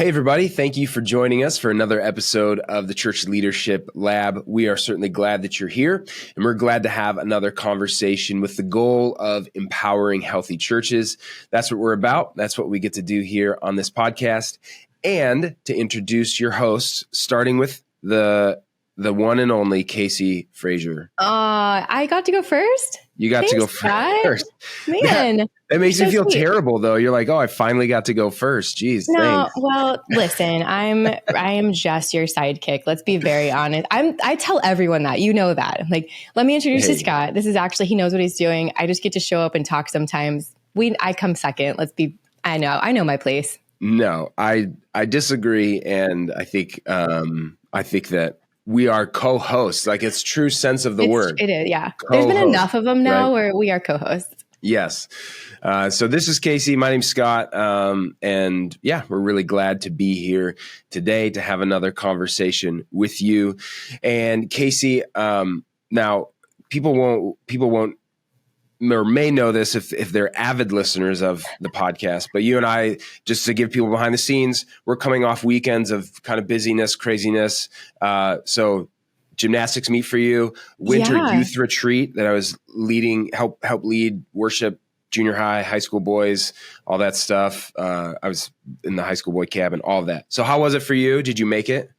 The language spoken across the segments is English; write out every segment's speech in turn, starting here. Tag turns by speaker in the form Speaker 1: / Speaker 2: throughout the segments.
Speaker 1: Well, hey, everybody. Thank you for joining us for another episode of the Church Leadership Lab. We are certainly glad that you're here, and we're glad to have another conversation with the goal of empowering healthy churches. That's what we're about. That's what we get to do here on this podcast. And to introduce your hosts, starting with the one and only Casey Frazier.
Speaker 2: I got to go first?
Speaker 1: You got to go first.
Speaker 2: Man.
Speaker 1: That makes me feel terrible, though. You're like, oh, I finally got to go first. Jeez,
Speaker 2: no,
Speaker 1: thanks.
Speaker 2: Well, listen, I am just your sidekick. Let's be very honest. I tell everyone that. You know that. Like, let me introduce you to Scott. This is actually, he knows what he's doing. I just get to show up and talk sometimes. I come second. I know my place.
Speaker 1: No, I disagree, and I think that we are co-hosts. Like, it's true sense of the word.
Speaker 2: It is, yeah.
Speaker 1: Co-host,
Speaker 2: there's been enough of them now, right? Where we are co-hosts.
Speaker 1: Yes. So this is Casey. My name's Scott. And yeah, we're really glad to be here today to have another conversation with you. And Casey, now people won't or may know this if they're avid listeners of the podcast, but you and I, just to give people behind the scenes, we're coming off weekends of kind of busyness, craziness. So gymnastics meet for you, winter youth retreat that I was leading, help lead worship, junior high school boys, all that stuff. I was in the high school boy cabin, all of that. So how was it for you? Did you make it?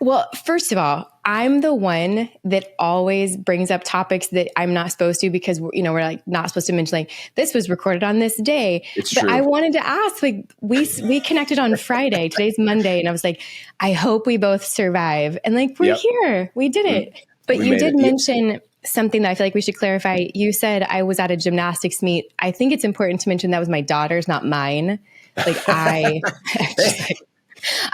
Speaker 2: Well, first of all, I'm the one that always brings up topics that I'm not supposed to, because we're like not supposed to mention, like, this was recorded on this day.
Speaker 1: It's
Speaker 2: but
Speaker 1: true.
Speaker 2: I wanted to ask, like, we connected on Friday. Today's Monday, and I was like, I hope we both survive. And like, we're here. We did it. But you did mention something that I feel like we should clarify. You said I was at a gymnastics meet. I think it's important to mention that was my daughter's, not mine. Like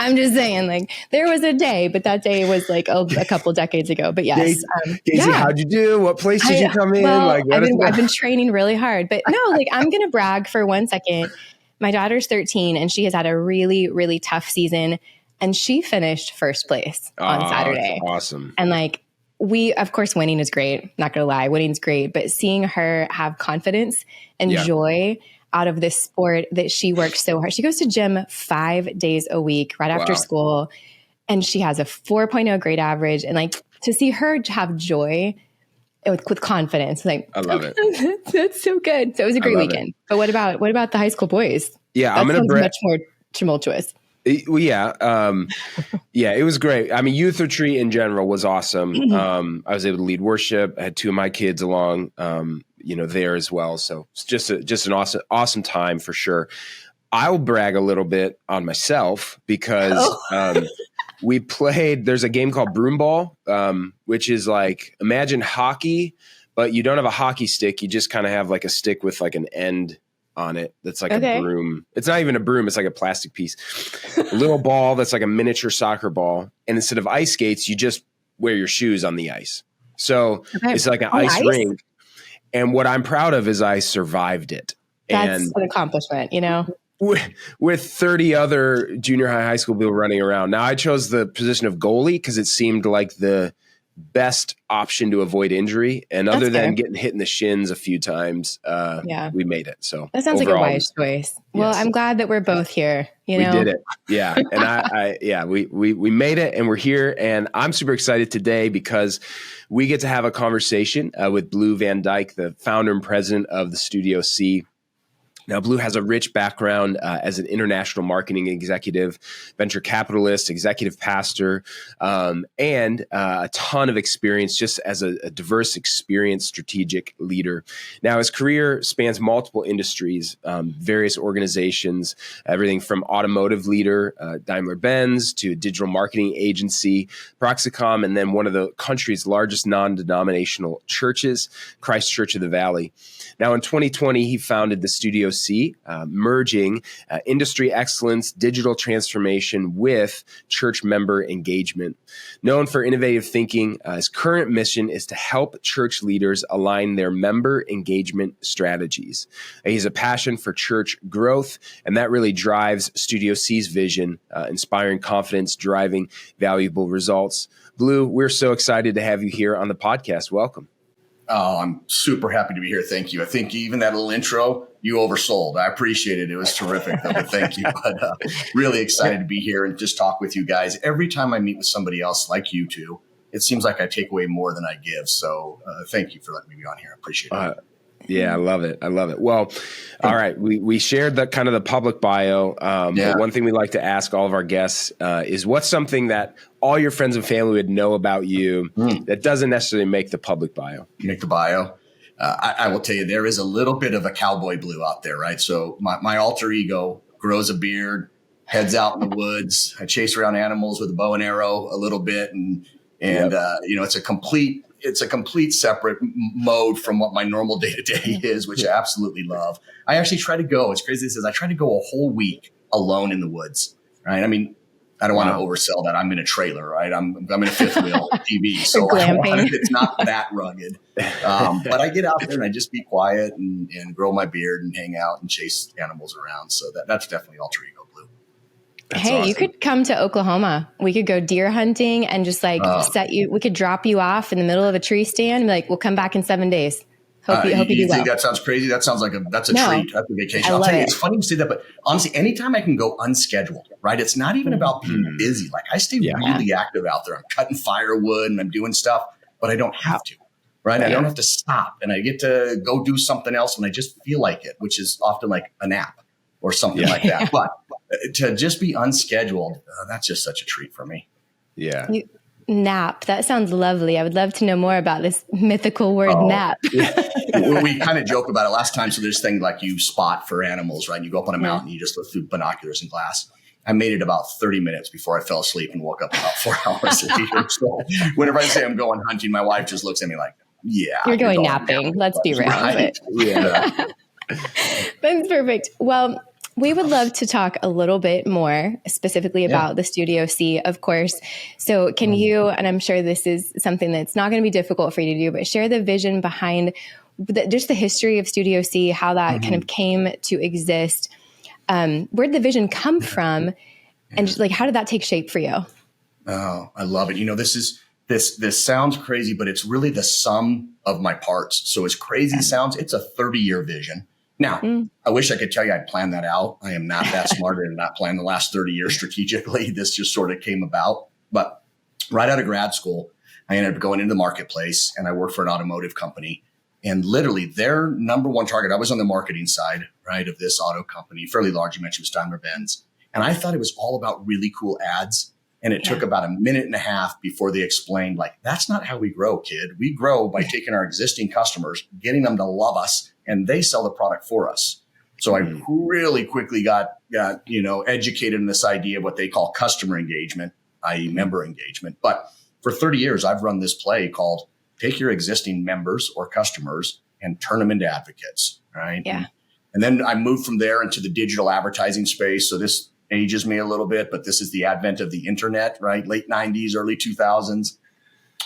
Speaker 2: I'm just saying, like, there was a day, but that day was like a couple decades ago. But yes.
Speaker 1: Casey, how'd you do? What place did you come in?
Speaker 2: Well, I've been training really hard. But no, like, I'm going to brag for 1 second. My daughter's 13, and she has had a really, really tough season. And she finished first place on Saturday.
Speaker 1: That's awesome.
Speaker 2: And like, of course, winning is great. Not going to lie, winning's great. But seeing her have confidence and joy out of this sport that she works so hard. She goes to gym 5 days a week right after school, and she has a 4.0 grade average. And like, to see her have joy with confidence, like,
Speaker 1: I love it.
Speaker 2: That's so good. So it was a great weekend. But what about the high school boys?
Speaker 1: Yeah,
Speaker 2: I'm going to much more tumultuous.
Speaker 1: Well, it was great. I mean, youth retreat in general was awesome. I was able to lead worship. I had 2 of my kids along, there as well. So it's just an awesome time for sure. I'll brag a little bit on myself because we played. There's a game called broomball, which is like, imagine hockey, but you don't have a hockey stick. You just kind of have like a stick with like an end on it that's like a broom. It's not even a broom, it's like a plastic piece. A little ball that's like a miniature soccer ball. And instead of ice skates, you just wear your shoes on the ice. So it's like an ice rink. And what I'm proud of is I survived it.
Speaker 2: That's an accomplishment,
Speaker 1: with 30 other junior high school people running around. Now, I chose the position of goalie because it seemed like the best option to avoid injury, and other than getting hit in the shins a few times, we made it. So
Speaker 2: that sounds overall, like a wise choice. Well, I'm glad that we're both here. We
Speaker 1: did it. Yeah. And we made it, and we're here, and I'm super excited today because we get to have a conversation with Blue Van Dyke, the founder and president of the StudioC. Now, Blue has a rich background as an international marketing executive, venture capitalist, executive pastor, and a ton of experience just as a diverse, experienced strategic leader. Now, his career spans multiple industries, various organizations, everything from automotive leader, Daimler-Benz, to digital marketing agency, Proxicom, and then one of the country's largest non-denominational churches, Christ Church of the Valley. Now, in 2020, he founded the StudioC, merging industry excellence, digital transformation with church member engagement. Known for innovative thinking, his current mission is to help church leaders align their member engagement strategies. He has a passion for church growth, and that really drives StudioC's vision, inspiring confidence, driving valuable results. Blue, we're so excited to have you here on the podcast. Welcome.
Speaker 3: Oh, I'm super happy to be here. Thank you. I think even that little intro, you oversold. I appreciate it. It was terrific, though, but thank you. But really excited to be here and just talk with you guys. Every time I meet with somebody else like you two, it seems like I take away more than I give. So thank you for letting me be on here. I appreciate it.
Speaker 1: Yeah, I love it. Well, all right. We shared the kind of the public bio. But one thing we like to ask all of our guests is what's something that all your friends and family would know about you that doesn't necessarily make the public bio?
Speaker 3: Make the bio. I will tell you, there is a little bit of a cowboy blue out there, right? So my alter ego grows a beard, heads out in the woods. I chase around animals with a bow and arrow a little bit. And it's a complete separate mode from what my normal day-to-day is, which I absolutely love. I actually try to go, as crazy as this is, I try to go a whole week alone in the woods, right? I mean, I don't want to oversell that. I'm in a trailer, right? I'm in a fifth wheel TV, so it's not that rugged. But I get out there and I just be quiet and grow my beard and hang out and chase animals around. So that's definitely alter ego blue.
Speaker 2: That's awesome. You could come to Oklahoma. We could go deer hunting and just we could drop you off in the middle of a tree stand and be like, we'll come back in 7 days. Hope you do well.
Speaker 3: Think that sounds crazy? That sounds like that's a treat. That's a vacation. I'll tell you, it's funny you say that, but honestly, anytime I can go unscheduled, right? It's not even about being busy. Like I stay really active out there. I'm cutting firewood and I'm doing stuff, but I don't have to, right? I don't have to stop and I get to go do something else when I just feel like it, which is often like a nap or something like that. But to just be unscheduled, that's just such a treat for me.
Speaker 1: Yeah.
Speaker 2: Nap. That sounds lovely. I would love to know more about this mythical word nap.
Speaker 3: We kind of joke about it last time. So there's things like you spot for animals, right? You go up on a mountain, you just look through binoculars and glass. I made it about 30 minutes before I fell asleep and woke up about 4 hours later. So whenever I say I'm going hunting, my wife just looks at me like, you're
Speaker 2: going napping. Let's be real.
Speaker 3: Right?
Speaker 1: Yeah.
Speaker 2: That's perfect. Well, we would love to talk a little bit more specifically about the StudioC, of course. So can you, and I'm sure this is something that's not going to be difficult for you to do, but share the vision behind just the history of StudioC, how that kind of came to exist. Where did the vision come from? And just like, how did that take shape for you?
Speaker 3: Oh, I love it. This sounds crazy, but it's really the sum of my parts. So as crazy as it sounds, it's a 30-year vision. Now, I wish I could tell you I planned that out. I am not that smart and not planned the last 30 years strategically. This just sort of came about. But right out of grad school, I ended up going into the marketplace and I worked for an automotive company. And literally their number one target, I was on the marketing side, right, of this auto company, fairly large. You mentioned it was Daimler-Benz. And I thought it was all about really cool ads. And it took about a minute and a half before they explained, like, that's not how we grow, kid. We grow by taking our existing customers, getting them to love us, and they sell the product for us. So I really quickly got educated in this idea of what they call customer engagement, i.e. member engagement. But for 30 years, I've run this play called take your existing members or customers and turn them into advocates, right?
Speaker 2: Yeah.
Speaker 3: And then I moved from there into the digital advertising space. So this ages me a little bit, but this is the advent of the internet, right? Late 90s, early 2000s.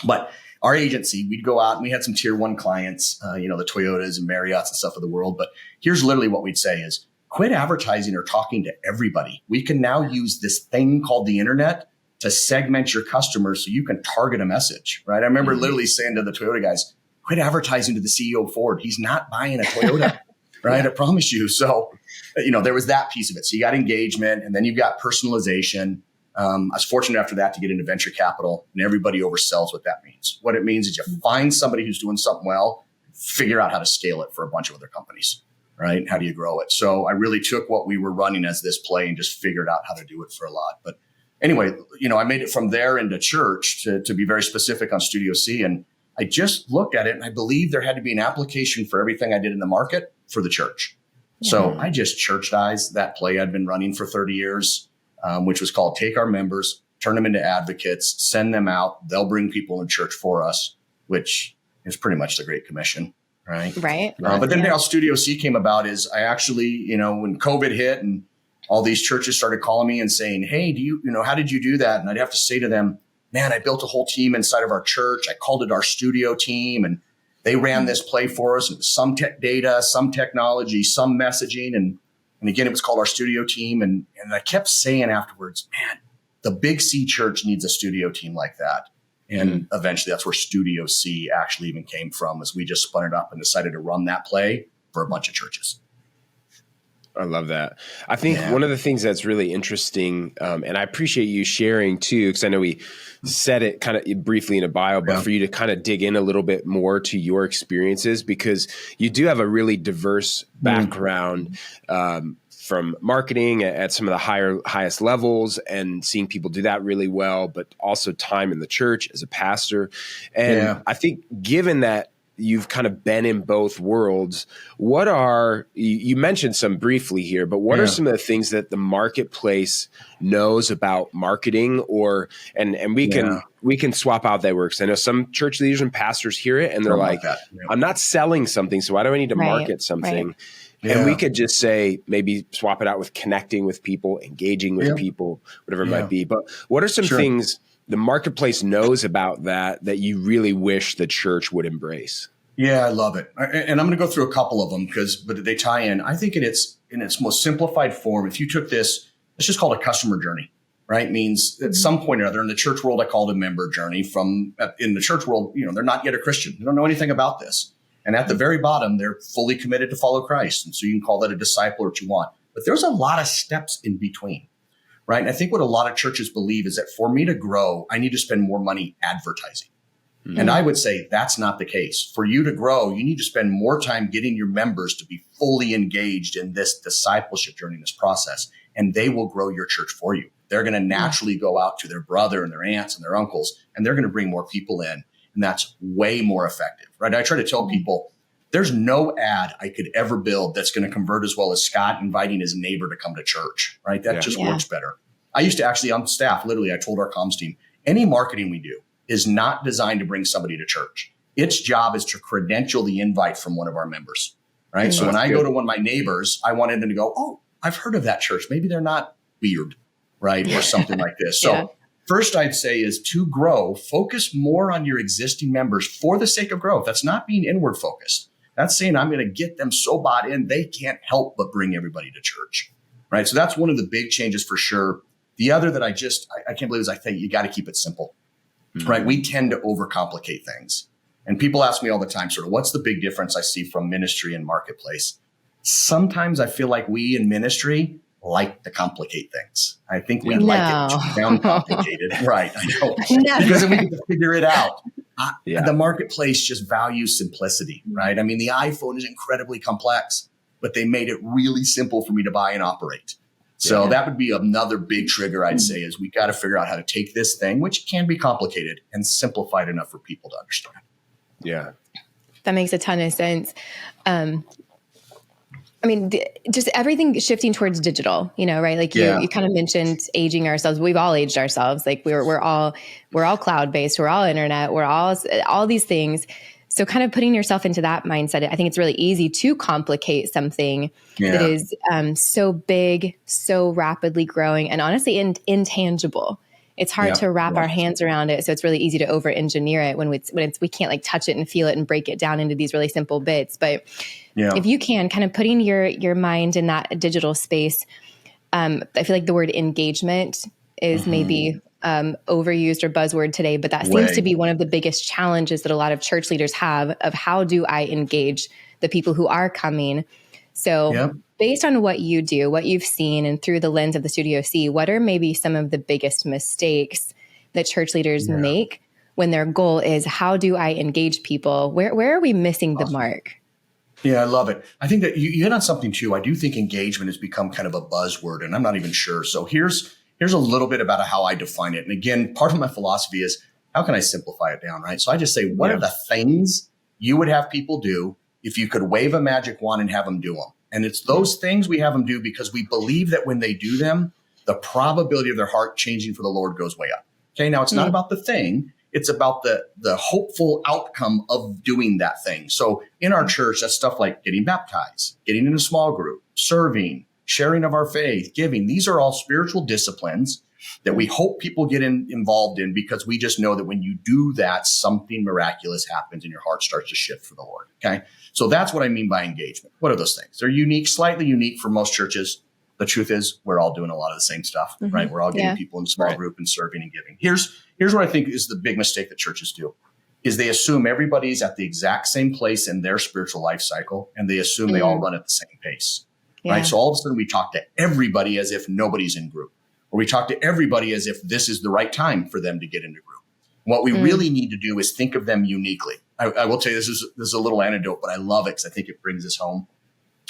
Speaker 3: But our agency, we'd go out and we had some tier one clients, the Toyotas and Marriotts and stuff of the world. But here's literally what we'd say is quit advertising or talking to everybody. We can now use this thing called the internet to segment your customers so you can target a message, right? I remember literally saying to the Toyota guys, quit advertising to the CEO of Ford. He's not buying a Toyota, right? I promise you. So, there was that piece of it. So you got engagement and then you've got personalization. I was fortunate after that to get into venture capital, and everybody oversells what that means. What it means is you find somebody who's doing something well, figure out how to scale it for a bunch of other companies, right? How do you grow it? So I really took what we were running as this play and just figured out how to do it for a lot. But anyway, I made it from there into church to be very specific on StudioC. And I just looked at it and I believe there had to be an application for everything I did in the market for the church. Yeah. So I just churchdized that play I'd been running for 30 years. Which was called take our members, turn them into advocates, send them out. They'll bring people in church for us, which is pretty much the Great Commission, right?
Speaker 2: Right.
Speaker 3: But then how StudioC came about is I actually, when COVID hit and all these churches started calling me and saying, hey, how did you do that? And I'd have to say to them, man, I built a whole team inside of our church. I called it our studio team and they ran this play for us. It was some tech data, some technology, some messaging. And again, it was called our studio team. And I kept saying afterwards, man, the Big C church needs a studio team like that. And eventually that's where StudioC actually even came from, as we just spun it up and decided to run that play for a bunch of churches.
Speaker 1: I love that. I think one of the things that's really interesting, and I appreciate you sharing too, because I know we said it kind of briefly in a bio, but for you to kind of dig in a little bit more to your experiences, because you do have a really diverse background from marketing at some of the highest levels and seeing people do that really well, but also time in the church as a pastor. And I think given that you've kind of been in both worlds, you mentioned some briefly here, but what are some of the things that the marketplace knows about marketing, and we can swap out that word, because I know some church leaders and pastors hear it and they're like, I'm not selling something, so why do I need to market something? Right. And we could just say, maybe swap it out with connecting with people, engaging with people, whatever it might be. But what are some things the marketplace knows about that you really wish the church would embrace?
Speaker 3: Yeah, I love it. And I'm going to go through a couple of them but they tie in. I think in its most simplified form, if you took this, let's just call it a customer journey, right? Means at some point or other in the church world, I call it a member journey. In the church world, they're not yet a Christian. They don't know anything about this. And at the very bottom, they're fully committed to follow Christ. And so you can call that a disciple or what you want. But there's a lot of steps in between, right? And I think what a lot of churches believe is that for me to grow, I need to spend more money advertising. And I would say that's not the case. For you to grow, you need to spend more time getting your members to be fully engaged in this discipleship journey, this process, and they will grow your church for you. They're going to naturally go out to their brother and their aunts and their uncles, and they're going to bring more people in. And that's way more effective, right? I try to tell people there's no ad I could ever build that's going to convert as well as Scott inviting his neighbor to come to church, right? That just works better. I used to actually, on staff, literally, I told our comms team, any marketing we do is not designed to bring somebody to church. Its job is to credential the invite from one of our members, right? So when I go to one of my neighbors, I wanted them to go, oh, I've heard of that church. Maybe they're not weird, right? Or something like this. So first I'd say is to grow, focus more on your existing members for the sake of growth. That's not being inward focused. That's saying I'm going to get them so bought in, they can't help but bring everybody to church, right? So that's one of the big changes for sure. The other that I can't believe is I think you got to keep it simple. Right. We tend to overcomplicate things. And people ask me all the time, sort of, what's the big difference I see from ministry and marketplace? Sometimes I feel like we in ministry like to complicate things. I think we like it too down complicated. Right. I know. Because then we get to figure it out. The marketplace just values simplicity, right? I mean, the iPhone is incredibly complex, but they made it really simple for me to buy and operate. So that would be another big trigger, I'd say, is we got to figure out how to take this thing, which can be complicated, and simplify it enough for people to understand.
Speaker 2: Yeah. That makes a ton of sense. I mean, just everything shifting towards digital, right? Like you kind of mentioned aging ourselves. We've all aged ourselves. Like we're all cloud-based. We're all internet. We're all these things. So kind of putting yourself into that mindset, I think it's really easy to complicate something that is so big, so rapidly growing, and honestly intangible. It's hard to wrap our hands around it. So it's really easy to over-engineer it when we can't like touch it and feel it and break it down into these really simple bits. But if you can kind of putting your mind in that digital space, I feel like the word engagement is maybe overused or buzzword today, but that seems to be one of the biggest challenges that a lot of church leaders have of how do I engage the people who are coming. So based on what you do, what you've seen, and through the lens of the StudioC, what are maybe some of the biggest mistakes that church leaders make when their goal is how do I engage people? Where are we missing the mark?
Speaker 3: Yeah, I love it. I think that you hit on something too. I do think engagement has become kind of a buzzword, and I'm not even sure. So here's a little bit about how I define it. And again, part of my philosophy is how can I simplify it down, right? So I just say, what are the things you would have people do if you could wave a magic wand and have them do them? And it's those things we have them do because we believe that when they do them, the probability of their heart changing for the Lord goes way up. Okay, now it's not about the thing. It's about the hopeful outcome of doing that thing. So in our church, that's stuff like getting baptized, getting in a small group, serving, sharing of our faith, giving. These are all spiritual disciplines that we hope people get involved in because we just know that when you do that, something miraculous happens and your heart starts to shift for the Lord. Okay. So that's what I mean by engagement. What are those things? They're unique, slightly unique for most churches. The truth is we're all doing a lot of the same stuff, right? We're all getting people in small group and serving and giving. Here's what I think is the big mistake that churches do is they assume everybody's at the exact same place in their spiritual life cycle, and they assume they all run at the same pace, right? So all of a sudden we talk to everybody as if nobody's in group, or we talk to everybody as if this is the right time for them to get into group. What we really need to do is think of them uniquely. I will tell you, this is a little anecdote, but I love it because I think it brings us home.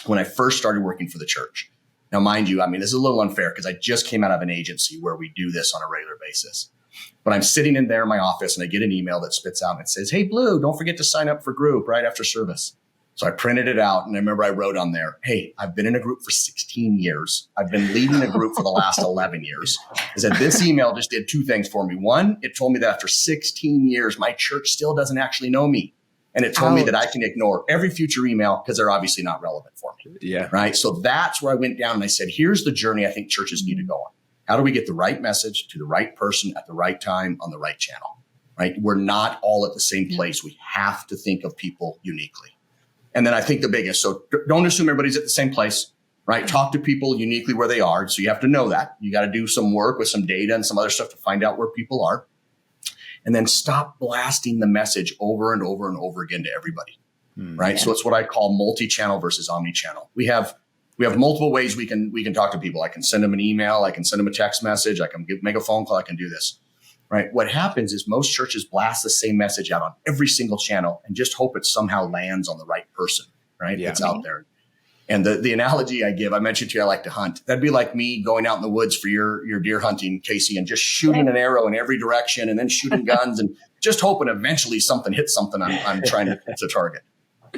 Speaker 3: When I first started working for the church, now mind you, I mean, this is a little unfair because I just came out of an agency where we do this on a regular basis. But I'm sitting in there in my office and I get an email that spits out and it says, "Hey, Blue, don't forget to sign up for group right after service." So I printed it out and I remember I wrote on there, "Hey, I've been in a group for 16 years. I've been leading a group for the last 11 years. I said, this email just did two things for me. One, it told me that after 16 years, my church still doesn't actually know me. And it told me that I can ignore every future email because they're obviously not relevant for me."
Speaker 1: Yeah.
Speaker 3: Right. So that's where I went down and I said, here's the journey I think churches need to go on. How do we get the right message to the right person at the right time on the right channel? Right. We're not all at the same place. We have to think of people uniquely. And then I think the biggest, so don't assume everybody's at the same place, right? Talk to people uniquely where they are. So you have to know that. You got to do some work with some data and some other stuff to find out where people are. And then stop blasting the message over and over and over again to everybody, right? So it's what I call multi-channel versus omni-channel. We have multiple ways we can talk to people. I can send them an email. I can send them a text message. I can make a phone call. I can do this, right? What happens is most churches blast the same message out on every single channel and just hope it somehow lands on the right person, right? It's out there. And the analogy I give, I mentioned to you, I like to hunt. That'd be like me going out in the woods for your deer hunting, Casey, and just shooting an arrow in every direction and then shooting guns and just hoping eventually something hits something I'm trying to target,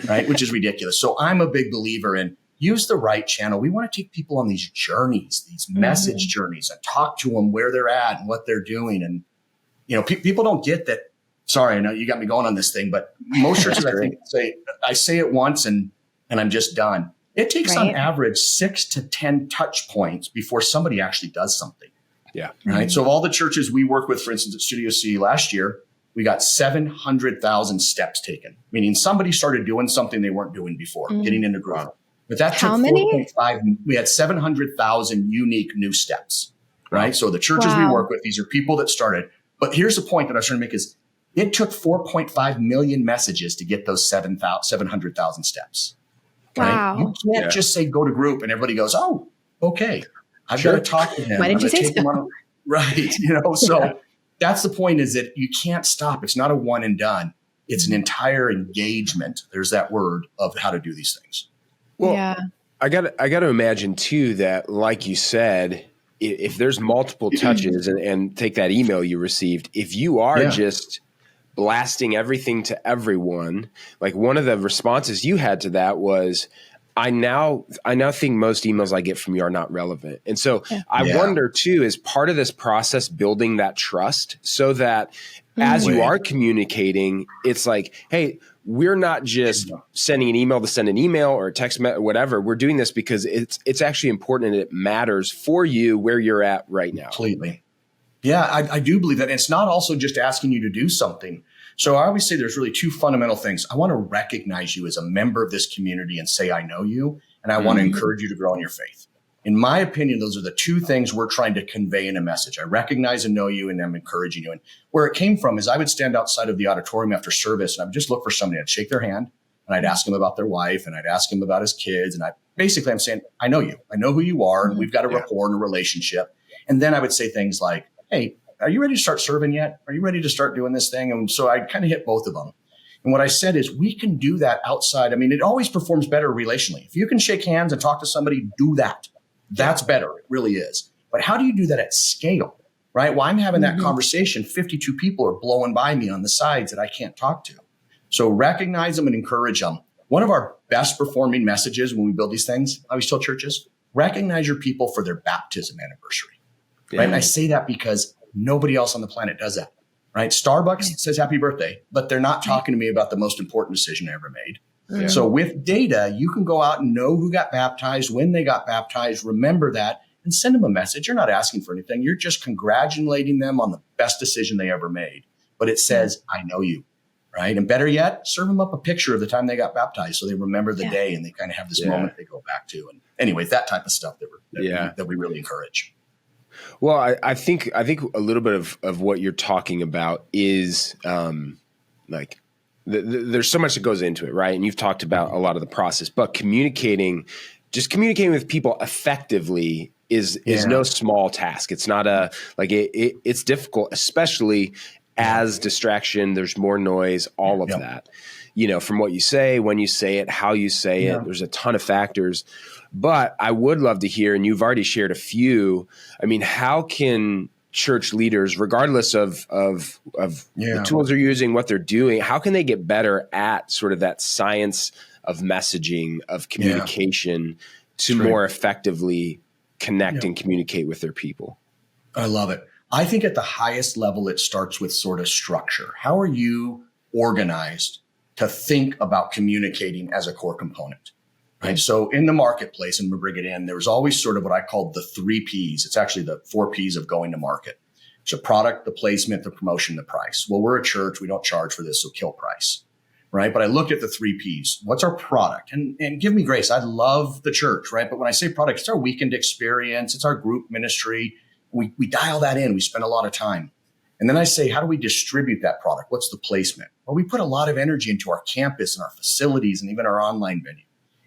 Speaker 3: right? Which is ridiculous. So I'm a big believer in use the right channel. We want to take people on these journeys, these message journeys, and talk to them where they're at and what they're doing. And, people don't get that. Sorry, I know you got me going on this thing, but most churches, I think, I say it once and I'm just done. It takes on average 6 to 10 touch points before somebody actually does something.
Speaker 1: Yeah.
Speaker 3: Right. So of all the churches we worked with, for instance, at StudioC last year, we got 700,000 steps taken, meaning somebody started doing something they weren't doing before, getting into group. But that took 4.5. We had 700,000 unique new steps. Right. So the churches we work with, these are people that started. But here's the point that I was trying to make is it took 4.5 million messages to get those 700,000 steps. Right?
Speaker 2: Wow.
Speaker 3: You can't just say go to group and everybody goes, "Oh, okay. I've got to talk to him.
Speaker 2: Why didn't you say so?"
Speaker 3: Right. So that's the point is that you can't stop. It's not a one and done. It's an entire engagement. There's that word of how to do these things.
Speaker 1: Well, I got to imagine too that, like you said, if there's multiple touches and take that email you received, if you are just blasting everything to everyone, like one of the responses you had to that was, I now think most emails I get from you are not relevant. And so I wonder too, is part of this process building that trust so that as you are communicating, it's like, hey, we're not just sending an email to send an email or a text or whatever. We're doing this because it's actually important and it matters for you where you're at right now.
Speaker 3: Completely. Yeah, I do believe that. And it's not also just asking you to do something. So I always say there's really two fundamental things. I want to recognize you as a member of this community and say, I know you, and I want to encourage you to grow in your faith. In my opinion, those are the two things we're trying to convey in a message. I recognize and know you, and I'm encouraging you. And where it came from is I would stand outside of the auditorium after service, and I would just look for somebody. I'd shake their hand, and I'd ask them about their wife, and I'd ask them about his kids. And I'm saying, I know you. I know who you are, and we've got a rapport and a relationship. And then I would say things like, hey, are you ready to start serving yet? Are you ready to start doing this thing? And so I kind of hit both of them. And what I said is we can do that outside. I mean, it always performs better relationally. If you can shake hands and talk to somebody, do that. That's better. It really is. But how do you do that at scale, right? Well, I'm having that conversation. 52 people are blowing by me on the sides that I can't talk to. So recognize them and encourage them. One of our best performing messages when we build these things, I always tell churches, recognize your people for their baptism anniversary. Right? And I say that because nobody else on the planet does that, right? Starbucks says happy birthday, but they're not talking to me about the most important decision I ever made. Yeah. So with data, you can go out and know who got baptized, when they got baptized, remember that, and send them a message. You're not asking for anything. You're just congratulating them on the best decision they ever made. But it says, I know you, right? And better yet, serve them up a picture of the time they got baptized so they remember the day and they kind of have this moment they go back to. And anyways, that type of stuff that we really encourage.
Speaker 1: Well, I think a little bit of what you're talking about is like there's so much that goes into it, right? And you've talked about a lot of the process, but communicating with people effectively is no small task. It's not it's difficult, especially as distraction. There's more noise, all of that, from what you say, when you say it, how you say it. There's a ton of factors. But I would love to hear, and you've already shared a few. I mean, how can church leaders, regardless of the tools they're using, what they're doing, how can they get better at sort of that science of messaging, of communication to more effectively connect and communicate with their people?
Speaker 3: I love it. I think at the highest level, it starts with sort of structure. How are you organized to think about communicating as a core component? Right. So in the marketplace, and we bring it in, there was always sort of what I called the 3 Ps. It's actually the 4 Ps of going to market. It's a product, the placement, the promotion, the price. Well, we're a church. We don't charge for this. So kill price. Right. But I looked at the 3 Ps. What's our product? And give me grace. I love the church. Right. But when I say product, it's our weekend experience. It's our group ministry. We dial that in. We spend a lot of time. And then I say, how do we distribute that product? What's the placement? Well, we put a lot of energy into our campus and our facilities and even our online venue.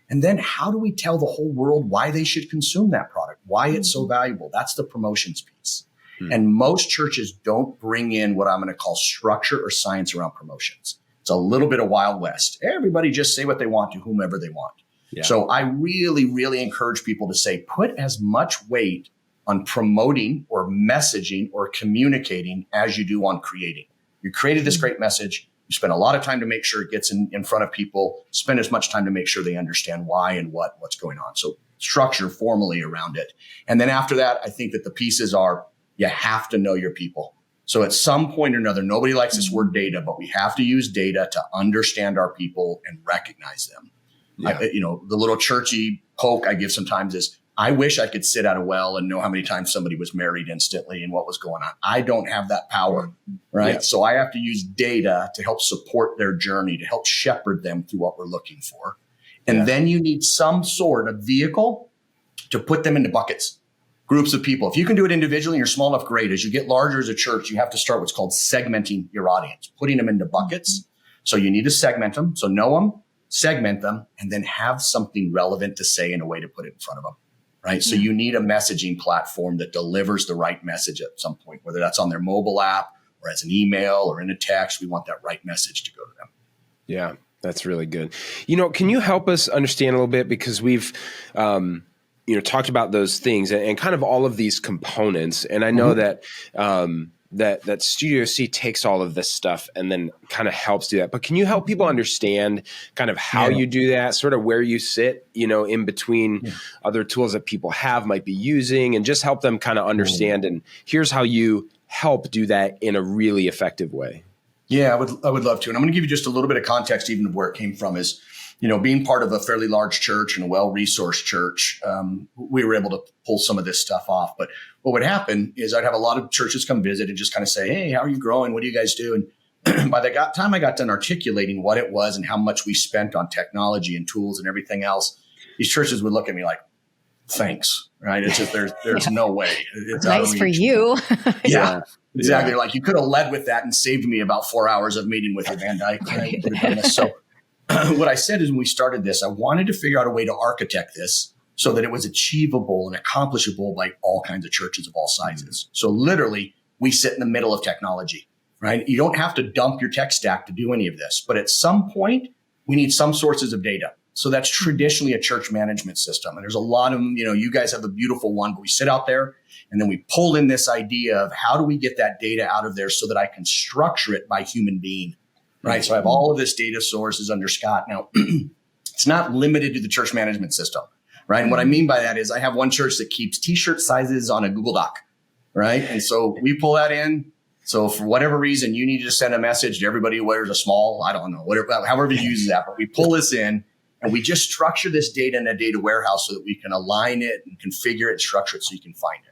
Speaker 3: And then how do we tell the whole world why they should consume that product, why it's so valuable? That's the promotions piece. And most churches don't bring in what I'm going to call structure or science around promotions. It's a little bit of Wild West. Everybody just say what they want to whomever they want. Yeah. So I really, really encourage people to say, put as much weight on promoting or messaging or communicating as you do on creating. You created this great message. You spend a lot of time to make sure it gets in front of people, spend as much time to make sure they understand why and what's going on. So structure formally around it. And then after that, I think that the pieces are, you have to know your people. So at some point or another, nobody likes this word data, but we have to use data to understand our people and recognize them. Yeah. The little churchy poke I give sometimes is, I wish I could sit at a well and know how many times somebody was married instantly and what was going on. I don't have that power, right? Yeah. So I have to use data to help support their journey, to help shepherd them through what we're looking for. And then you need some sort of vehicle to put them into buckets, groups of people. If you can do it individually and you're small enough, great. As you get larger as a church, you have to start what's called segmenting your audience, putting them into buckets. So you need to segment them. So know them, segment them, and then have something relevant to say and a way to put it in front of them. Right. So you need a messaging platform that delivers the right message at some point, whether that's on their mobile app or as an email or in a text. We want that right message to go to them.
Speaker 1: Yeah, that's really good. Can you help us understand a little bit, because we've, talked about those things and kind of all of these components. And I know that that StudioC takes all of this stuff and then kind of helps do that. But can you help people understand kind of how you do that, sort of where you sit, in between other tools that people might be using, and just help them kind of understand, and here's how you help do that in a really effective way?
Speaker 3: Yeah, I would love to. And I'm going to give you just a little bit of context, even of where it came from is, being part of a fairly large church and a well-resourced church, we were able to pull some of this stuff off. But what would happen is I'd have a lot of churches come visit and just kind of say, hey, how are you growing? What do you guys do? And by the time I got done articulating what it was and how much we spent on technology and tools and everything else, these churches would look at me like, thanks, right? It's just, there's no way. It's
Speaker 2: nice for you.
Speaker 3: Yeah, exactly. Like, you could have led with that and saved me about 4 hours of meeting with Van Dyke. Right? So what I said is, when we started this, I wanted to figure out a way to architect this so that it was achievable and accomplishable by all kinds of churches of all sizes. So literally, we sit in the middle of technology, right? You don't have to dump your tech stack to do any of this, but at some point, we need some sources of data. So that's traditionally a church management system. And there's a lot of them, you guys have a beautiful one, but we sit out there and then we pull in this idea of, how do we get that data out of there so that I can structure it by human being? Right. So I have all of this data sources under Scott. Now, it's not limited to the church management system. Right. And what I mean by that is, I have one church that keeps t-shirt sizes on a Google Doc. Right. And so we pull that in. So for whatever reason, you need to send a message to everybody who wears a small, I don't know, whatever, however you use that. But we pull this in and we just structure this data in a data warehouse so that we can align it and configure it and structure it so you can find it.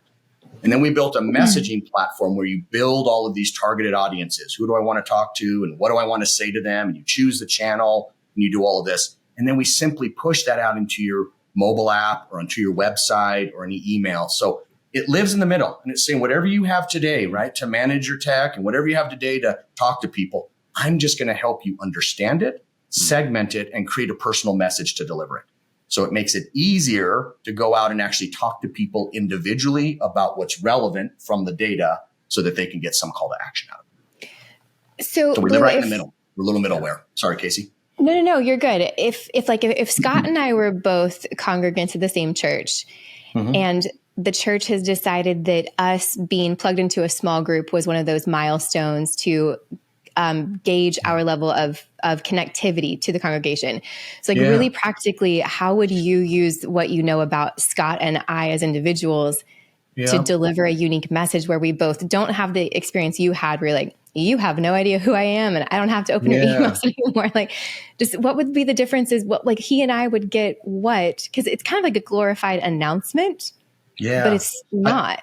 Speaker 3: And then we built a messaging platform where you build all of these targeted audiences. Who do I want to talk to and what do I want to say to them? And you choose the channel and you do all of this. And then we simply push that out into your mobile app or onto your website or any email. So it lives in the middle, and it's saying whatever you have today, right, to manage your tech and whatever you have today to talk to people, I'm just going to help you understand it, segment it, and create a personal message to deliver it. So it makes it easier to go out and actually talk to people individually about what's relevant from the data so that they can get some call to action out of it. So we live right in the middle. We're a little middleware. Sorry, Casey.
Speaker 2: No, you're good. If Scott and I were both congregants of the same church, and the church has decided that us being plugged into a small group was one of those milestones to gauge our level of connectivity to the congregation. So really practically, how would you use what you know about Scott and I as individuals to deliver a unique message where we both don't have the experience you had where you're like, you have no idea who I am and I don't have to open your emails anymore. Like, just what would be the differences? What, like, he and I would get what? Because it's kind of like a glorified announcement, but it's not.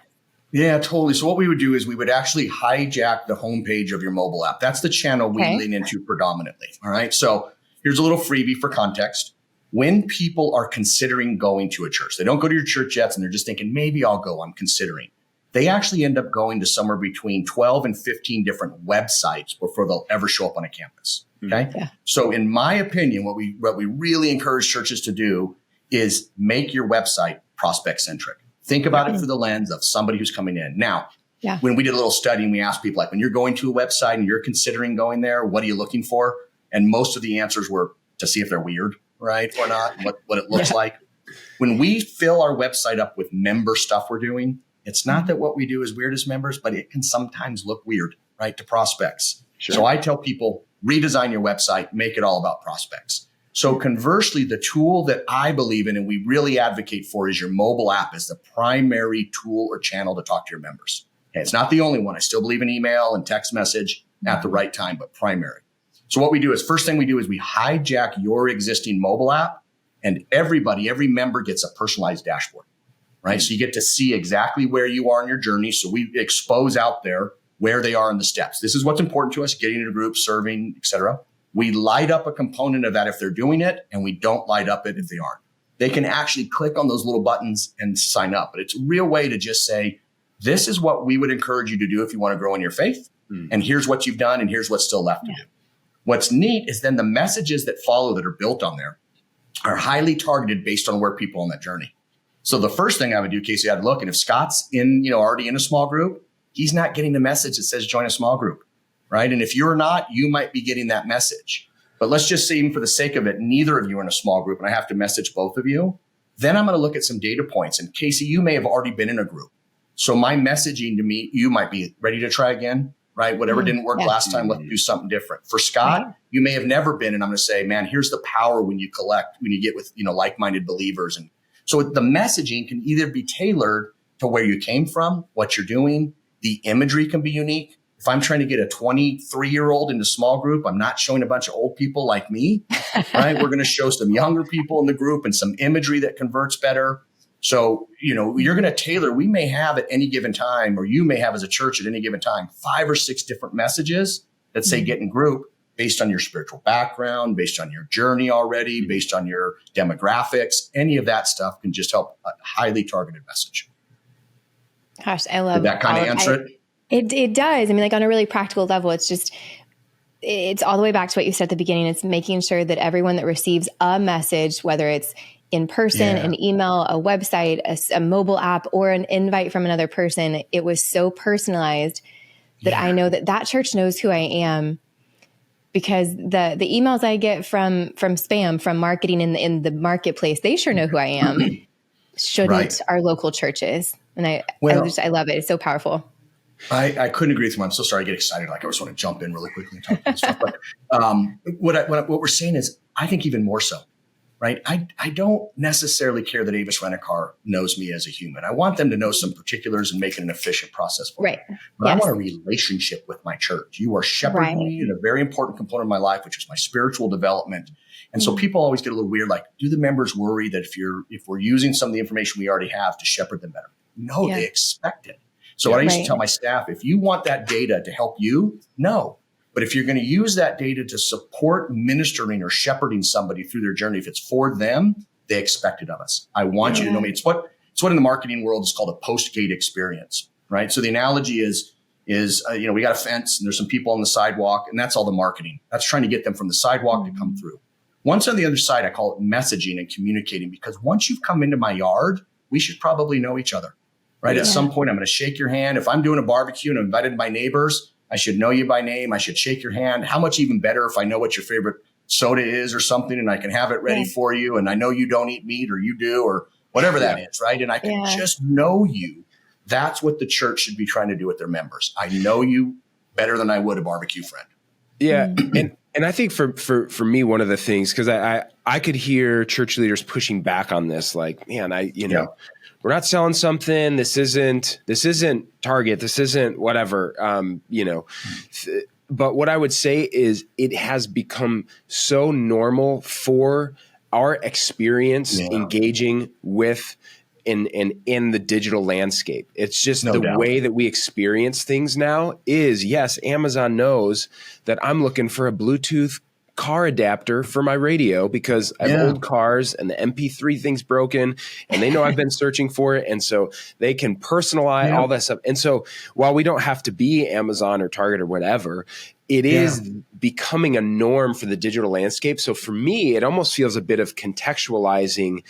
Speaker 3: Yeah, totally. So what we would do is we would actually hijack the homepage of your mobile app. That's the channel we lean into predominantly. All right. So here's a little freebie for context. When people are considering going to a church, they don't go to your church yet and they're just thinking, maybe I'll go, I'm considering. They actually end up going to somewhere between 12 and 15 different websites before they'll ever show up on a campus. Okay. Yeah. So in my opinion, what we really encourage churches to do is make your website prospect centric. Think about it through the lens of somebody who's coming in. Now, when we did a little study and we asked people, like, when you're going to a website and you're considering going there, what are you looking for? And most of the answers were to see if they're weird, right? Or not, what it looks like. When we fill our website up with member stuff we're doing, it's not that what we do is weird as members, but it can sometimes look weird, right, to prospects. Sure. So I tell people, redesign your website, make it all about prospects. So conversely, the tool that I believe in and we really advocate for is your mobile app as the primary tool or channel to talk to your members. Okay, it's not the only one. I still believe in email and text message at the right time, but primary. So what we do is, first thing we do is we hijack your existing mobile app, and every member gets a personalized dashboard, right? So you get to see exactly where you are in your journey. So we expose out there where they are in the steps. This is what's important to us, getting into groups, serving, et cetera. We light up a component of that if they're doing it, and we don't light up it if they aren't. They can actually click on those little buttons and sign up. But it's a real way to just say, this is what we would encourage you to do if you want to grow in your faith. And here's what you've done, and here's what's still left to do. What's neat is then the messages that follow that are built on there are highly targeted based on where people on that journey. So the first thing I would do, Casey, I'd look, and if Scott's already in a small group, he's not getting the message that says join a small group. Right. And if you're not, you might be getting that message. But let's just say, even for the sake of it, neither of you are in a small group and I have to message both of you. Then I'm going to look at some data points. And Casey, you may have already been in a group. So my messaging to me, you might be ready to try again, right? Whatever didn't work last time, let's do something different. For Scott, you may have never been. And I'm going to say, man, here's the power when you get with, like-minded believers. And so the messaging can either be tailored to where you came from, what you're doing. The imagery can be unique. If I'm trying to get a 23-year-old into small group, I'm not showing a bunch of old people like me, right? We're going to show some younger people in the group and some imagery that converts better. So, you're going to tailor. We may have at any given time, or you may have as a church at any given time, 5 or 6 different messages that say get in group based on your spiritual background, based on your journey already, based on your demographics. Any of that stuff can just help a highly targeted message.
Speaker 2: Gosh, I love
Speaker 3: that kind of answer it.
Speaker 2: It does. I mean, like, on a really practical level, it's all the way back to what you said at the beginning. It's making sure that everyone that receives a message, whether it's in person, an email, a website, a mobile app, or an invite from another person, it was so personalized that I know that church knows who I am, because the emails I get from spam, from marketing in the marketplace, they sure know who I am. Shouldn't our local churches? And I love it. It's so powerful.
Speaker 3: I couldn't agree with you. I'm so sorry. I get excited. Like, I just want to jump in really quickly and talk about stuff. But what we're saying is, I think even more so, right? I don't necessarily care that Avis Rent-A-Car knows me as a human. I want them to know some particulars and make it an efficient process for me. But I want a relationship with my church. You are shepherding me in a very important component of my life, which is my spiritual development. And so people always get a little weird, like, do the members worry that if we're using some of the information we already have to shepherd them better? No, they expect it. So what I used to tell my staff, if you want that data to help you, no. But if you're going to use that data to support ministering or shepherding somebody through their journey, if it's for them, they expect it of us. I want you to know me. It's what in the marketing world is called a post-gate experience, right? So the analogy is we got a fence and there's some people on the sidewalk, and that's all the marketing. That's trying to get them from the sidewalk to come through. Once on the other side, I call it messaging and communicating, because once you've come into my yard, we should probably know each other, right? At some point, I'm going to shake your hand. If I'm doing a barbecue and I'm invited my neighbors, I should know you by name. I should shake your hand. How much even better if I know what your favorite soda is or something, and I can have it ready for you. And I know you don't eat meat, or you do, or whatever that is, right? And I can just know you. That's what the church should be trying to do with their members. I know you better than I would a barbecue friend.
Speaker 1: Yeah. And I think for me, one of the things, because I could hear church leaders pushing back on this, like, man, we're not selling something. This isn't Target. This isn't whatever, But what I would say is it has become so normal for our experience engaging with in the digital landscape. It's just way that we experience things now is, yes, Amazon knows that I'm looking for a Bluetooth car adapter for my radio because I have old cars and the MP3 thing's broken, and they know I've been searching for it. And so they can personalize all that stuff. And so while we don't have to be Amazon or Target or whatever, it is becoming a norm for the digital landscape. So for me, it almost feels a bit of contextualizing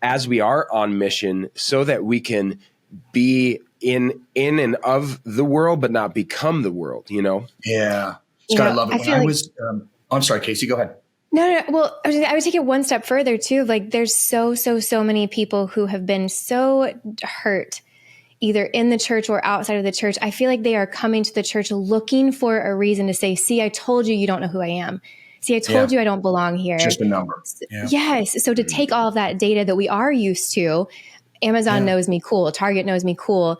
Speaker 1: as we are on mission so that we can be in and of the world, but not become the world,
Speaker 3: Yeah. Scott, I love it. I'm sorry, Casey, go ahead.
Speaker 2: No. Well, I would take it one step further too. Like there's so many people who have been so hurt either in the church or outside of the church. I feel like they are coming to the church looking for a reason to say, see, I told you, you don't know who I am. See, I told you I don't belong here.
Speaker 3: Just a number.
Speaker 2: Yeah. Yes. So to take all of that data that we are used to, Amazon knows me cool, Target knows me cool,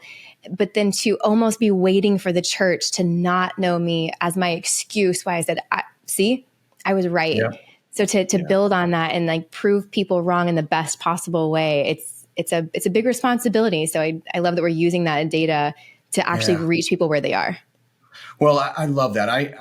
Speaker 2: but then to almost be waiting for the church to not know me as my excuse why I said, I was right. Yeah. So to build on that and like prove people wrong in the best possible way, it's a big responsibility. So I love that we're using that data to actually reach people where they are.
Speaker 3: Well, I love that.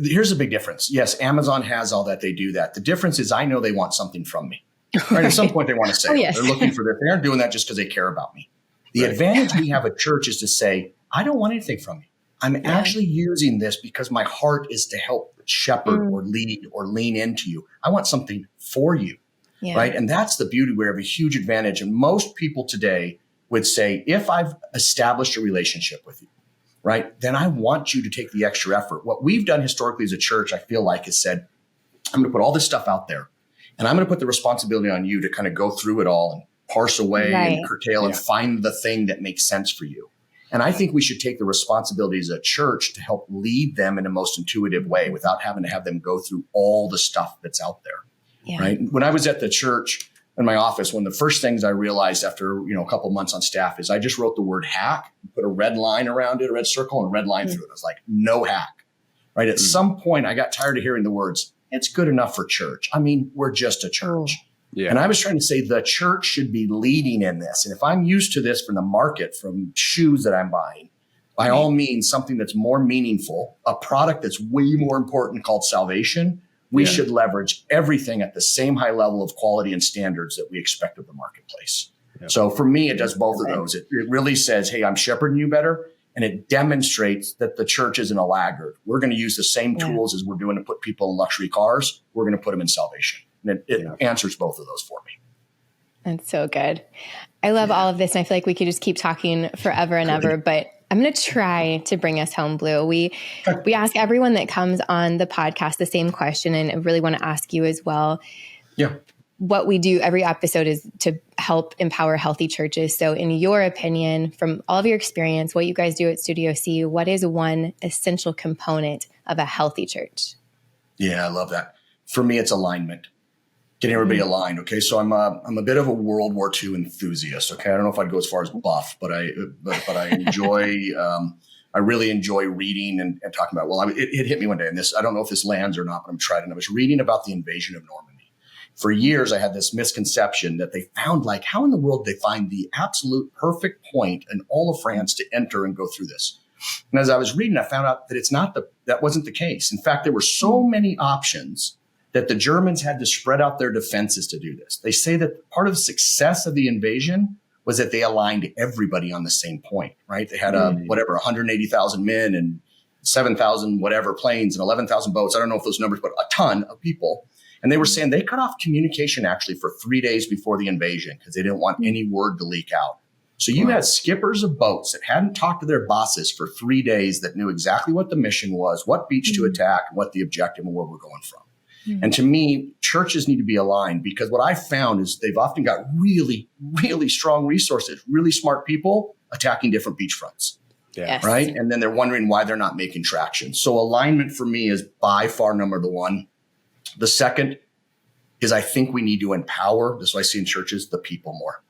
Speaker 3: Here's a big difference. Yes, Amazon has all that. They do that. The difference is I know they want something from me. Right? At some point they want to say, they're looking for this. They aren't doing that just because they care about me. The advantage we have at church is to say, I don't want anything from you. I'm actually using this because my heart is to help shepherd or lead or lean into you. I want something for you. Yeah. Right. And that's the beauty. We have a huge advantage. And most people today would say, if I've established a relationship with you, right, then I want you to take the extra effort. What we've done historically as a church, I feel like, is said, I'm going to put all this stuff out there and I'm going to put the responsibility on you to kind of go through it all and parse away and curtail and find the thing that makes sense for you. And I think we should take the responsibility as a church to help lead them in the most intuitive way without having to have them go through all the stuff that's out there. Yeah. Right. When I was at the church in my office, one of the first things I realized after, a couple of months on staff is I just wrote the word hack, put a red line around it, a red circle and a red line through it. I was like, no hack. Right. At some point, I got tired of hearing the words, it's good enough for church. I mean, we're just a church. Yeah. And I was trying to say the church should be leading in this. And if I'm used to this from the market, from shoes that I'm buying, by all means, something that's more meaningful, a product that's way more important called salvation, we should leverage everything at the same high level of quality and standards that we expect of the marketplace. Yep. So for me, it does both of those. It really says, hey, I'm shepherding you better. And it demonstrates that the church isn't a laggard. We're going to use the same tools as we're doing to put people in luxury cars. We're going to put them in salvation. And it answers both of those for me.
Speaker 2: That's so good. I love all of this. And I feel like we could just keep talking forever and ever, but I'm going to try to bring us home, Blue. We ask everyone that comes on the podcast the same question, and I really want to ask you as well. Yeah. What we do every episode is to help empower healthy churches. So in your opinion, from all of your experience, what you guys do at StudioC, what is one essential component of a healthy church? Yeah,
Speaker 3: I love that. For me, it's alignment. Getting everybody aligned. Okay. So I'm a bit of a World War II enthusiast. Okay. I don't know if I'd go as far as buff, but I enjoy, I really enjoy reading and talking about, it hit me one day, and I don't know if this lands or not, but I'm trying. And I was reading about the invasion of Normandy. For years, I had this misconception that they found, like, how in the world did they find the absolute perfect point in all of France to enter and go through this? And as I was reading, I found out that that wasn't the case. In fact, there were so many options that the Germans had to spread out their defenses to do this. They say that part of the success of the invasion was that they aligned everybody on the same point, right? They had 180,000 men and 7,000 whatever planes and 11,000 boats. I don't know if those numbers, but a ton of people. And they were saying they cut off communication actually for 3 days before the invasion because they didn't want any word to leak out. So you had skippers of boats that hadn't talked to their bosses for 3 days that knew exactly what the mission was, what beach to attack, what the objective and where we're going from. And to me, churches need to be aligned because what I found is they've often got really, really strong resources, really smart people attacking different beachfronts.
Speaker 2: Yes.
Speaker 3: Right. And then they're wondering why they're not making traction. So alignment for me is by far number one. The second is I think we need to empower, this is what I see in churches, the people more.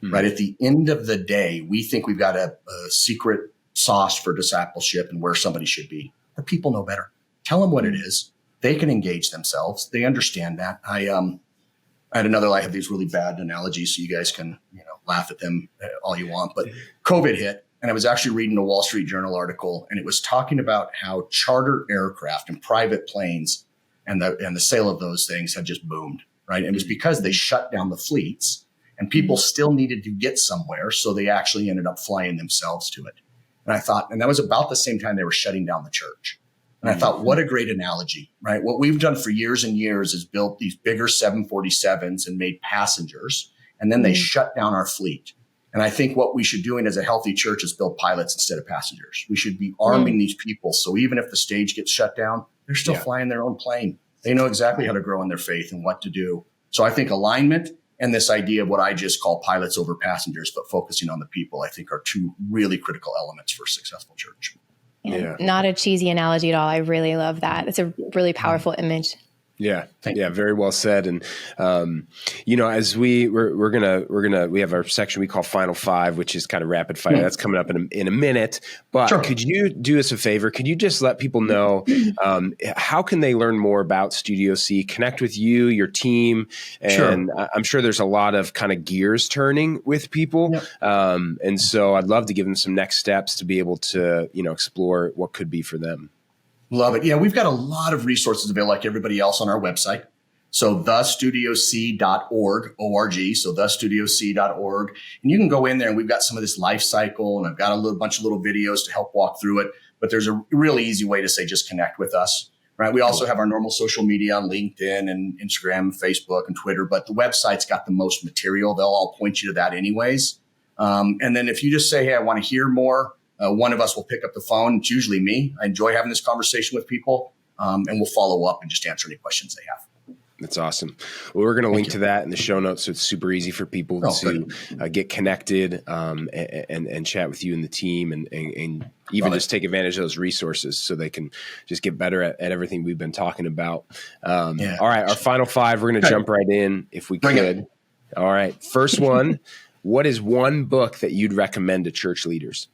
Speaker 3: Right. At the end of the day, we think we've got a secret sauce for discipleship and where somebody should be. The people know better. Tell them what it is. They can engage themselves. They understand that. I have these really bad analogies, so you guys can laugh at them all you want. But COVID hit, and I was actually reading a Wall Street Journal article, and it was talking about how charter aircraft and private planes and the sale of those things had just boomed. Right, and it was because they shut down the fleets, and people still needed to get somewhere, so they actually ended up flying themselves to it. And I thought, and that was about the same time they were shutting down the church. And I thought, what a great analogy, right? What we've done for years and years is built these bigger 747s and made passengers, and then they shut down our fleet. And I think what we should be doing as a healthy church is build pilots instead of passengers. We should be arming these people so even if the stage gets shut down, they're still flying their own plane. They know exactly how to grow in their faith and what to do. So I think alignment and this idea of what I just call pilots over passengers, but focusing on the people, I think are two really critical elements for a successful church.
Speaker 2: Yeah. Not a cheesy analogy at all. I really love that. It's a really powerful image.
Speaker 1: Yeah. Yeah. Very well said. And, as we have our section we call Final Five, which is kind of rapid fire. That's coming up in a minute, but could you do us a favor? Could you just let people know, how can they learn more about StudioC, connect with you, your team? And I'm sure there's a lot of kind of gears turning with people. And so I'd love to give them some next steps to be able to, explore what could be for them.
Speaker 3: Love it. Yeah, we've got a lot of resources available like everybody else on our website. So thestudioc.org, O-R-G, so thestudioc.org. And you can go in there and we've got some of this life cycle and I've got a bunch of little videos to help walk through it. But there's a really easy way to say just connect with us, right? We also have our normal social media on LinkedIn and Instagram, Facebook and Twitter, but the website's got the most material. They'll all point you to that anyways. And then if you just say, hey, I want to hear more, one of us will pick up the phone. It's usually me. I enjoy having this conversation with people, and we'll follow up and just answer any questions they have.
Speaker 1: That's awesome. Well, we're going to link to that in the show notes, so it's super easy for people to get connected and chat with you and the team, and even just take advantage of those resources so they can just get better at everything we've been talking about. All right, our final five. We're going to jump right in if we could. All right, first one. What is one book that you'd recommend to church leaders?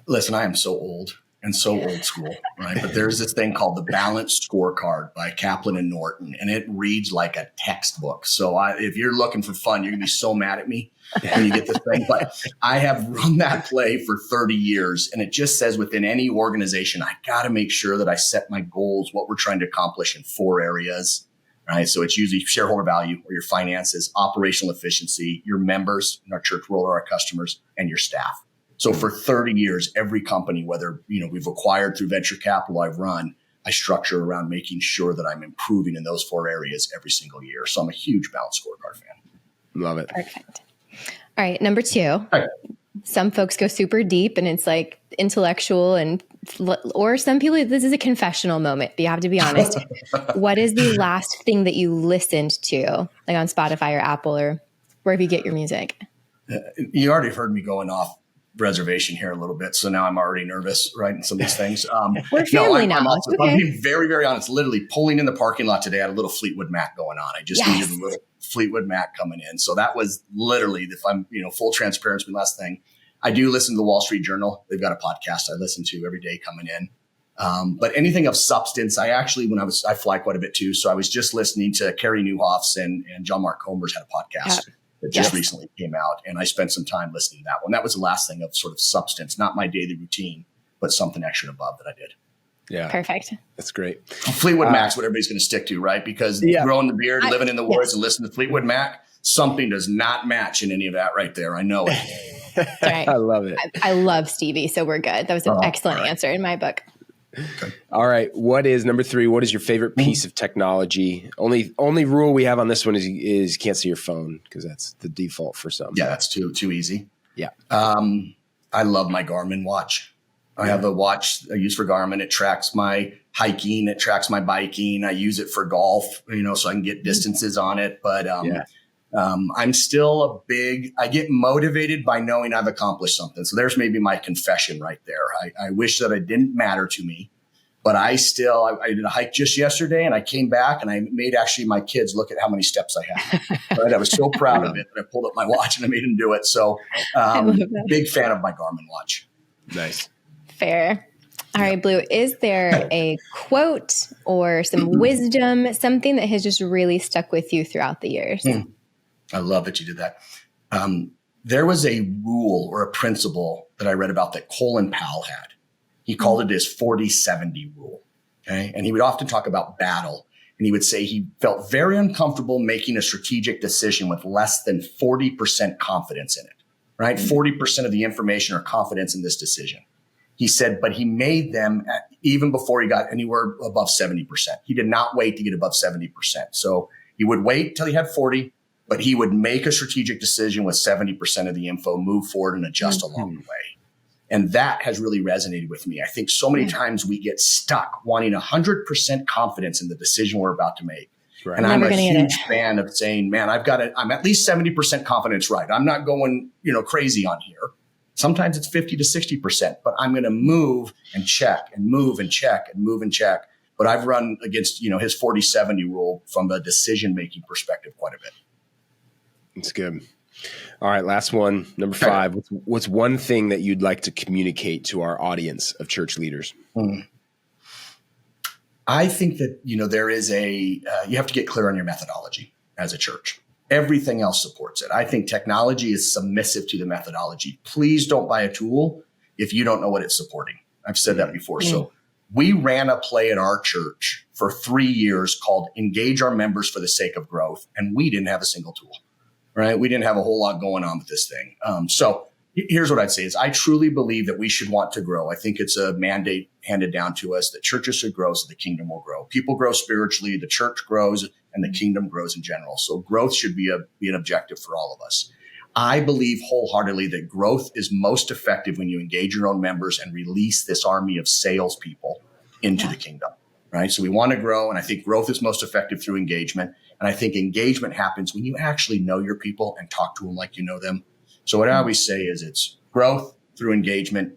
Speaker 3: Listen, I am so old and so old school, right? But there's this thing called The Balanced Scorecard by Kaplan and Norton, and it reads like a textbook. So if you're looking for fun, you're going to be so mad at me when you get this thing. But I have run that play for 30 years, and it just says within any organization, I got to make sure that I set my goals, what we're trying to accomplish in 4 areas, right? So it's usually shareholder value or your finances, operational efficiency, your members in our church world or our customers, and your staff. So for 30 years, every company, whether we've acquired through venture capital I've run, I structure around making sure that I'm improving in those 4 areas every single year. So I'm a huge Balanced Scorecard fan.
Speaker 1: Love it.
Speaker 2: Perfect. All right. Number 2, some folks go super deep and it's like intellectual or some people, this is a confessional moment, but you have to be honest. What is the last thing that you listened to, like on Spotify or Apple or wherever you get your music?
Speaker 3: You already heard me going off reservation here a little bit. So now I'm already nervous, right? And some of these things.
Speaker 2: We're family now.
Speaker 3: I'm being very, very honest. Literally pulling in the parking lot today, I had a little Fleetwood Mac going on. I just needed a little Fleetwood Mac coming in. So that was literally, if I'm, full transparency, last thing. I do listen to the Wall Street Journal. They've got a podcast I listen to every day coming in. But anything of substance, I actually, I fly quite a bit too. So I was just listening to Carrie Newhoff's and John Mark Comer's had a podcast. That just recently came out, and I spent some time listening to that one. That was the last thing of sort of substance, not my daily routine, but something extra and above that I did.
Speaker 1: Yeah.
Speaker 2: Perfect.
Speaker 1: That's great.
Speaker 3: Fleetwood Mac's what everybody's going to stick to, right? Because growing the beard, living in the woods, and listening to Fleetwood Mac, something does not match in any of that right there. I know it.
Speaker 2: Right.
Speaker 1: I love it.
Speaker 2: I love Stevie, so we're good. That was an excellent answer in my book.
Speaker 1: Okay. All right. Number 3, what is your favorite piece of technology? Only rule we have on this one is you can't see your phone, because that's the default for some.
Speaker 3: Yeah, that's too easy.
Speaker 1: Yeah.
Speaker 3: I love my Garmin watch. I have a watch I use for Garmin. It tracks my hiking. It tracks my biking. I use it for golf, so I can get distances on it. But I'm still I get motivated by knowing I've accomplished something. So there's maybe my confession right there. I wish that it didn't matter to me, but I did a hike just yesterday, and I came back and I made actually my kids look at how many steps I had. Right? I was so proud of it that I pulled up my watch and I made them do it. So big fan of my Garmin watch.
Speaker 1: Nice.
Speaker 2: Fair. All right, Blue, is there a quote or some wisdom, something that has just really stuck with you throughout the years?
Speaker 3: I love that you did that. There was a rule or a principle that I read about that Colin Powell had. He called it his 40-70 rule. Okay. And he would often talk about battle. And he would say he felt very uncomfortable making a strategic decision with less than 40% confidence in it, right? 40% of the information or confidence in this decision. He said, but he made them even before he got anywhere above 70%. He did not wait to get above 70%. So he would wait till he had 40, but he would make a strategic decision with 70% of the info, move forward and adjust along the way. And that has really resonated with me. I think so many times we get stuck wanting 100% confidence in the decision we're about to make. Right. And I'm a huge fan of saying, man, I'm at least 70% confidence right. I'm not going, crazy on here. Sometimes it's 50 to 60%, but I'm going to move and check and move and check and move and check. But I've run against, his 40-70 rule from the decision-making perspective quite a bit.
Speaker 1: That's good. All right. Last one, number 5. What's one thing that you'd like to communicate to our audience of church leaders?
Speaker 3: I think that, there is you have to get clear on your methodology as a church. Everything else supports it. I think technology is submissive to the methodology. Please don't buy a tool if you don't know what it's supporting. I've said that before. So we ran a play at our church for 3 years called Engage Our Members for the Sake of Growth. And we didn't have a single tool, right? We didn't have a whole lot going on with this thing. So here's what I'd say is I truly believe that we should want to grow. I think it's a mandate handed down to us that churches should grow so the kingdom will grow. People grow spiritually, the church grows, and the kingdom grows in general. So growth should be an objective for all of us. I believe wholeheartedly that growth is most effective when you engage your own members and release this army of salespeople into the kingdom, right? So we want to grow, and I think growth is most effective through engagement. And I think engagement happens when you actually know your people and talk to them like you know them. So what I always say is it's growth through engagement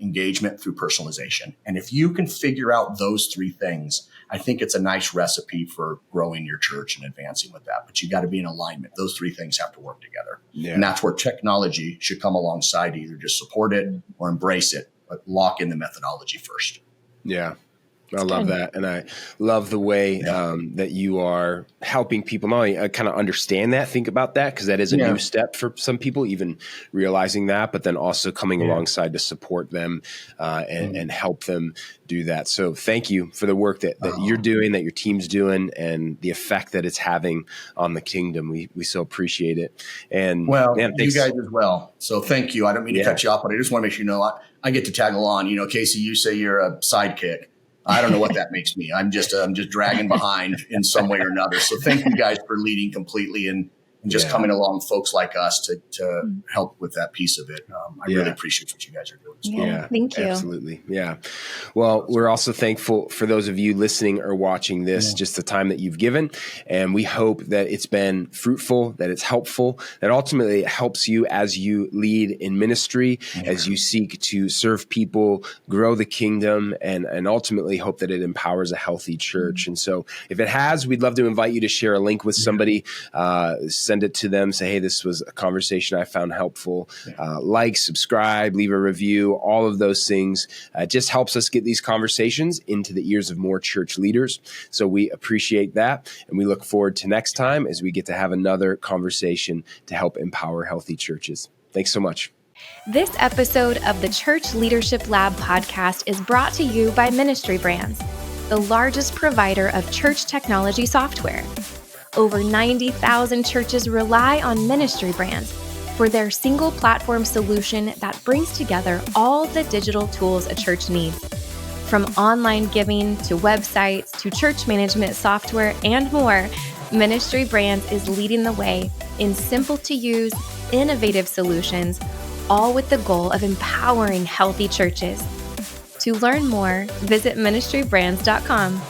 Speaker 3: through personalization. And if you can figure out those 3 things, I think it's a nice recipe for growing your church and advancing with that. But you got to be in alignment. Those 3 things have to work together. Yeah. And that's where technology should come alongside to either just support it or embrace it, but lock in the methodology first.
Speaker 1: Yeah. I love that. And I love the way that you are helping people not only kind of understand that, think about that, because that is a new step for some people, even realizing that, but then also coming alongside to support them and help them do that. So thank you for the work that you're doing, that your team's doing, and the effect that it's having on the kingdom. We so appreciate it. And
Speaker 3: you guys as well. So thank you. I don't mean to cut you off, but I just want to make sure I get to tag along. Casey, you say you're a sidekick. I don't know what that makes me. I'm just dragging behind in some way or another. So thank you guys for leading completely and just coming along, folks like us to help with that piece of it. I really appreciate what you guys are doing.
Speaker 2: Yeah, thank you.
Speaker 1: Absolutely. Yeah. Well, we're also thankful for those of you listening or watching this, just the time that you've given. And we hope that it's been fruitful, that it's helpful, that ultimately it helps you as you lead in ministry, as you seek to serve people, grow the kingdom, and ultimately hope that it empowers a healthy church. And so if it has, we'd love to invite you to share a link with somebody, send it to them, say, hey, this was a conversation I found helpful. Like, subscribe, leave a review, all of those things. It just helps us get these conversations into the ears of more church leaders. So we appreciate that. And we look forward to next time as we get to have another conversation to help empower healthy churches. Thanks so much.
Speaker 4: This episode of the Church Leadership Lab podcast is brought to you by Ministry Brands. the largest provider of church technology software. Over 90,000 churches rely on Ministry Brands for their single platform solution that brings together all the digital tools a church needs. From online giving to websites to church management software and more, Ministry Brands is leading the way in simple to use, innovative solutions, all with the goal of empowering healthy churches. To learn more, visit ministrybrands.com.